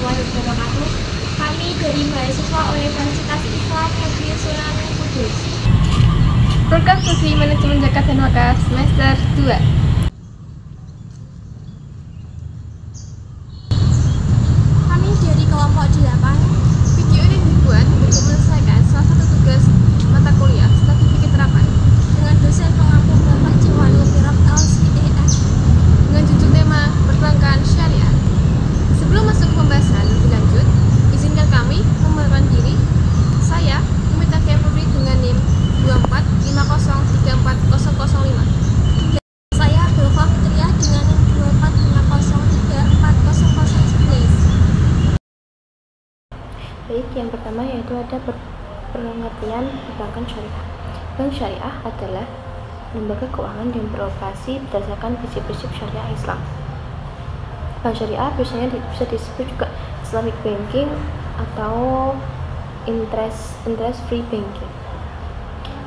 warahmatullahi wabarakatuh. Kami dari mahasiswa Universitas Islam Negeri Sunan Kudus. Program Studi Manajemen Zakat dan Wakaf semester 2. Kami dari kelompok 8. Video ini dibuat untuk menyelesaikan salah satu tugas mata kuliah statistik terapan dengan dosen pengampu Bapak Jiwan Lupirap LCEF dengan judul tema Perbankan Syariah. Sebelum masuk ke pembahasan lebih lanjut, izinkan kami memperkenalkan diri. Saya Umita Kepuri dengan NIM 245034005. Saya Belva Fitria dengan NIM 245034011. Baik, yang pertama yaitu ada pengertian perbankan syariah. Bank syariah adalah lembaga keuangan yang beroperasi berdasarkan prinsip-prinsip syariah Islam. Bank syariah biasanya bisa disebut juga Islamic banking atau interest free banking.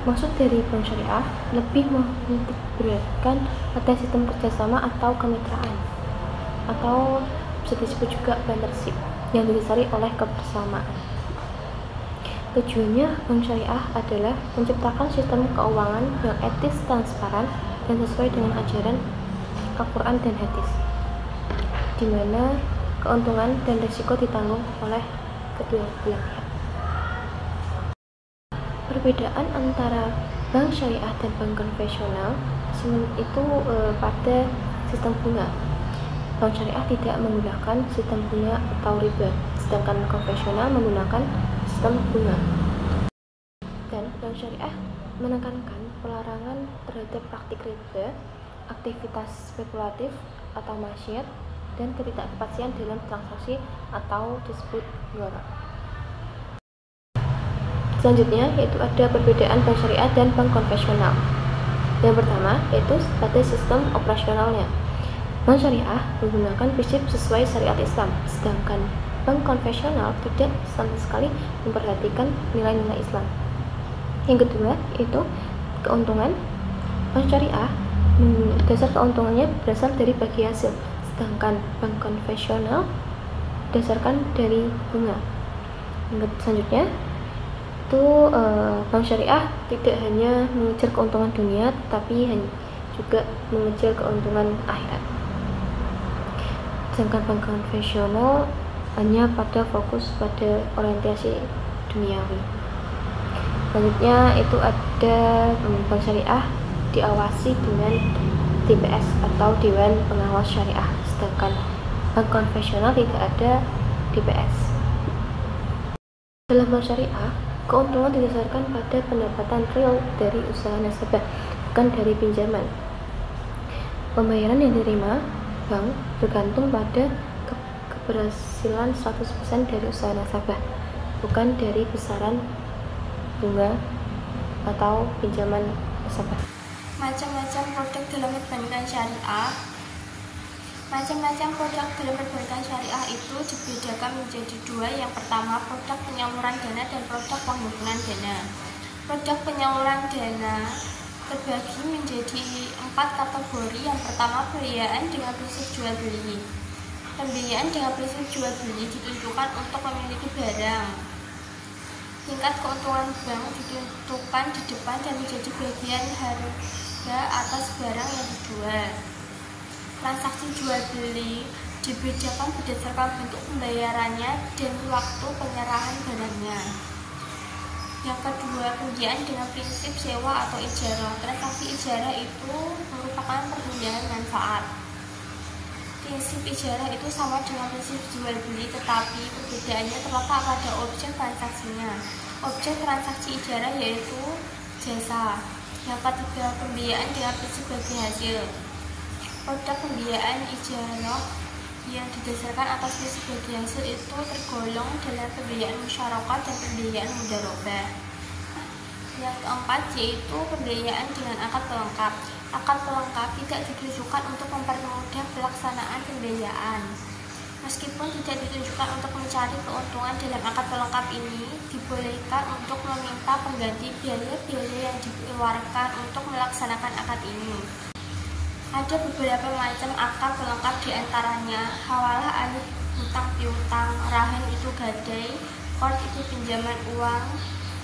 Maksud dari bank syariah lebih memperberatkan pada sistem kerjasama atau kemitraan, atau bisa disebut juga partnership yang didasari oleh kebersamaan. Tujuannya bank syariah adalah menciptakan sistem keuangan yang etis, transparan, dan sesuai dengan ajaran Al-Quran dan hadis, di mana keuntungan dan risiko ditanggung oleh kedua belah pihak. Perbedaan antara bank syariah dan bank konvensional itu pada sistem bunga. Bank syariah tidak menggunakan sistem bunga atau riba, sedangkan konvensional menggunakan sistem bunga. Dan bank syariah menekankan pelarangan terhadap praktik riba, aktivitas spekulatif atau maksiat, dan ketidakpastian dalam transaksi atau disebut gharar. Selanjutnya yaitu ada perbedaan bank syariah dan bank konvensional. Yang pertama yaitu pada sistem operasionalnya. Bank syariah menggunakan prinsip sesuai syariat Islam, sedangkan bank konvensional tidak sama sekali memperhatikan nilai-nilai Islam. Yang kedua yaitu keuntungan. Bank syariah dasar keuntungannya berasal dari bagi hasil, sedangkan bank konvensional berdasarkan dari bunga. Yang selanjutnya itu bank syariah tidak hanya mengejar keuntungan dunia, tapi juga mengejar keuntungan akhirat. Sedangkan bank konvensional hanya pada fokus pada orientasi duniawi. Selanjutnya itu ada bank syariah diawasi dengan DPS atau Dewan Pengawas Syariah, sedangkan bank konvensional tidak ada DPS. Dalam bank syariah, keuntungan didasarkan pada pendapatan real dari usaha nasabah, bukan dari pinjaman. Pembayaran yang diterima bank bergantung pada keberhasilan 100% dari usaha nasabah, bukan dari besaran bunga atau pinjaman nasabah. Macam-macam produk dalam perbankan syariah. Macam-macam produk dalam perbankan syariah itu dibedakan menjadi dua. Yang pertama, produk penyaluran dana dan produk penghimpunan dana. Produk penyaluran dana terbagi menjadi 4 kategori. Yang pertama, pembiayaan dengan prinsip jual beli. Pembiayaan dengan prinsip jual beli ditujukan untuk memiliki barang. Tingkat keuntungan bank ditentukan di depan dan menjadi bagian harga atas barang yang dijual. Transaksi jual beli dibedakan berdasarkan bentuk pembayarannya dan waktu penyerahan barangnya. Yang kedua, pembiayaan dengan prinsip sewa atau ijarah. Transaksi ijarah itu merupakan perpindahan manfaat. Prinsip ijarah itu sama dengan prinsip jual beli, tetapi perbedaannya terletak pada objek transaksinya. Objek transaksi ijarah yaitu jasa. Yang ketiga, pembiayaan dengan prinsip bagi hasil. Produk pembiayaan ijarah yang didasarkan atas prinsip bagi hasil itu tergolong dalam pembiayaan musyarakah dan pembiayaan mudharabah. Yang keempat yaitu pembiayaan dengan akad pelengkap. Akad pelengkap tidak ditujukan untuk mempermudah pelaksanaan pembiayaan. Meskipun tidak ditujukan untuk mencari keuntungan dalam akad pelengkap ini, dibolehkan untuk meminta pengganti biaya-biaya yang dikeluarkan untuk melaksanakan akad ini. Ada beberapa macam akad pelengkap, diantaranya hawalah alih utang piutang, rahan itu gadai, qard itu pinjaman uang,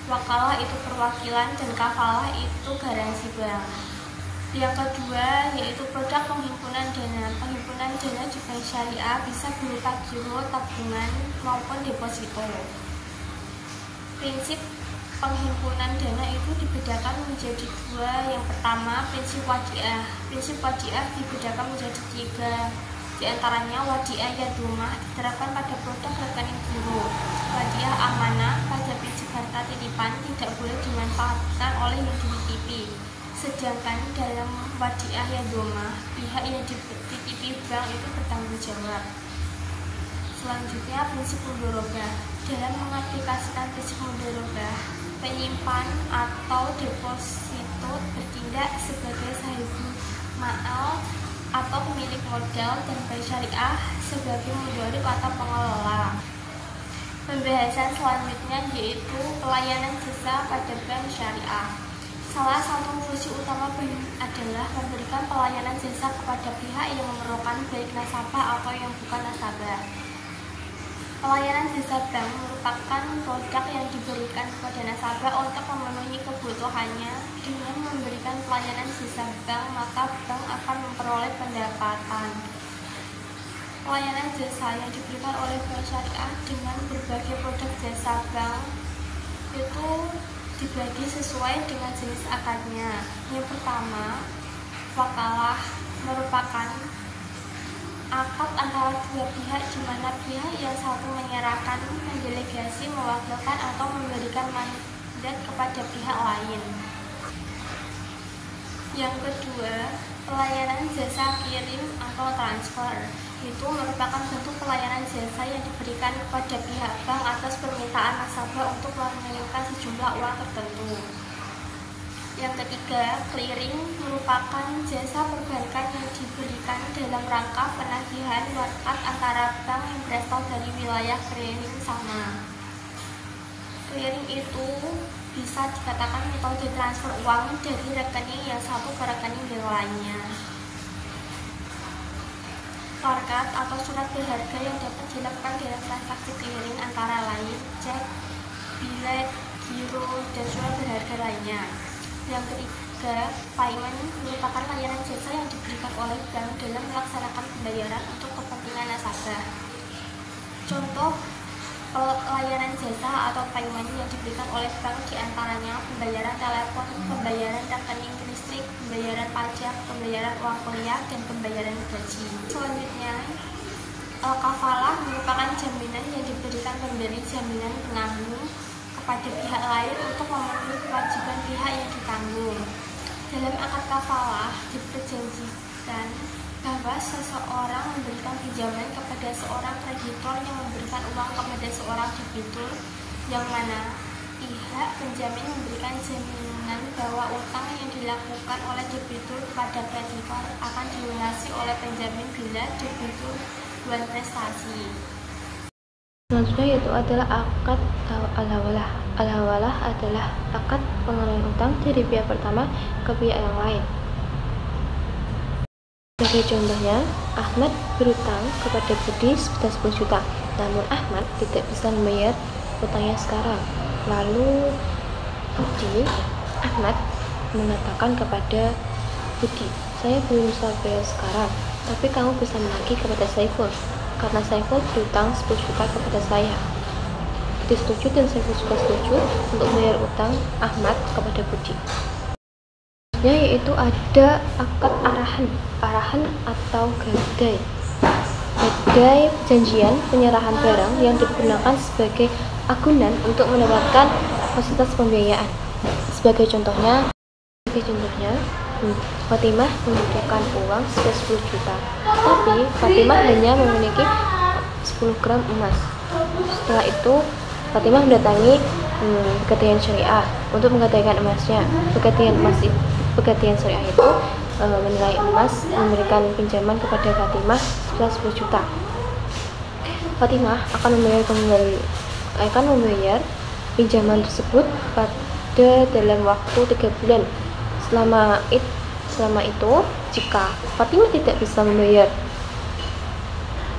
wakalah itu perwakilan, dan kafalah itu garansi barang. Yang kedua yaitu produk penghimpunan dana. Penghimpunan dana di bank syariah bisa berupa giro, tabungan, maupun deposito. Prinsip penghimpunan dana itu dibedakan menjadi dua. Yang pertama, prinsip wadiah. Prinsip wadiah dibedakan menjadi tiga. Di antaranya wadiah yadumah diterapkan pada produk rekening giro. Wadiah amanah pada prinsip harta titipan tidak boleh dimanfaatkan oleh yang dititipi. Sedangkan dalam wadiah yadumah, pihak yang dititipi bank itu bertanggung jawab. Selanjutnya, prinsip mudharabah. Dalam mengaplikasikan prinsip mudharabah, penyimpan atau deposito bertindak sebagai sahibul ma'al atau pemilik modal, dan bank syariah sebagai mudharib atau pengelola. Pembahasan selanjutnya yaitu pelayanan jasa pada bank syariah. Salah satu fungsi utama bank adalah memberikan pelayanan jasa kepada pihak yang memerlukan, baik nasabah atau yang bukan nasabah. Pelayanan jasa bank merupakan produk yang diberikan kepada nasabah untuk memenuhi kebutuhannya. Dengan memberikan pelayanan jasa bank, maka bank akan memperoleh pendapatan. Pelayanan jasa yang diberikan oleh bank syariah dengan berbagai produk jasa bank itu dibagi sesuai dengan jenis akadnya. Yang pertama, wakalah merupakan akad antara dua pihak di mana pihak yang satu menyerahkan, mendelegasi, mewakilkan, atau memberikan mandat kepada pihak lain. Yang kedua, pelayanan jasa kirim atau transfer. Itu merupakan bentuk pelayanan jasa yang diberikan kepada pihak bank atas permintaan nasabah untuk mengirimkan sejumlah uang tertentu. Yang ketiga, clearing merupakan jasa perbankan yang diberikan dalam rangka penagihan wakat antara bank yang berasal dari wilayah clearing sama. Clearing itu bisa dikatakan metode transfer uang dari rekening yang satu ke rekening yang lainnya. Warkat atau surat berharga yang dapat dilakukan dalam transaksi clearing antara lain cek, bilet, giro, dan surat berharga lainnya. Yang ketiga, payment merupakan layanan jasa yang diberikan oleh bank dalam melaksanakan pembayaran untuk kepentingan nasabah. Contoh layanan jasa atau payment yang diberikan oleh bank diantaranya pembayaran telepon, pembayaran rekening listrik, pembayaran pajak, pembayaran uang kuliah, dan pembayaran gaji. Selanjutnya, kafalah merupakan jaminan yang diberikan pemberi jaminan penanggung kepada pihak lain untuk memenuhi kewajiban pihak yang ditanggung. Dalam akad kafalah diperjanjikan bahwa seseorang memberikan pinjaman kepada seorang kreditor yang memberikan uang kepada seorang debitur, yang mana pihak penjamin memberikan jaminan bahwa utang yang dilakukan oleh debitur kepada kreditor akan dilunasi oleh penjamin bila debitur buat prestasi. Selanjutnya yaitu adalah akad al-hawalah. Al-hawalah adalah akad pengalihan utang dari pihak pertama ke pihak yang lain. Sebagai contohnya, Ahmad berutang kepada Budi sebesar 10 juta, namun Ahmad tidak bisa membayar utangnya sekarang. Lalu Ahmad mengatakan kepada Budi, saya belum bisa bayar sekarang, tapi kamu bisa menagih kepada Saiful, karena Saiful berutang 10 juta kepada saya. Budi setuju dan Saiful juga setuju untuk membayar utang Ahmad kepada Budi. Yaitu ada akad arahan atau gadai. Gadai perjanjian penyerahan barang yang digunakan sebagai agunan untuk mendapatkan fasilitas pembiayaan. Sebagai contohnya, Fatimah membutuhkan uang sebesar 10 juta, tapi Fatimah hanya memiliki 10 gram emas. Setelah itu, Fatimah mendatangi Pegadaian Syariah untuk menggadaikan emasnya. Pegadaian Syariah itu menilai emas, memberikan pinjaman kepada Fatimah sebesar 10 juta. Fatimah akan membayar pinjaman tersebut pada dalam waktu 3 bulan. Selama itu, jika Fatimah tidak bisa membayar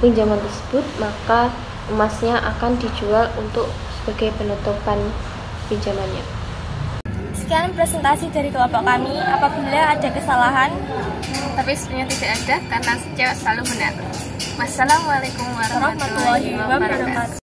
pinjaman tersebut, maka emasnya akan dijual untuk sebagai penutupan pinjamannya. Sekian presentasi dari kelompok kami. Apabila ada kesalahan, tapi sebenarnya tidak ada karena cewek selalu benar. Wassalamualaikum warahmatullahi wabarakatuh.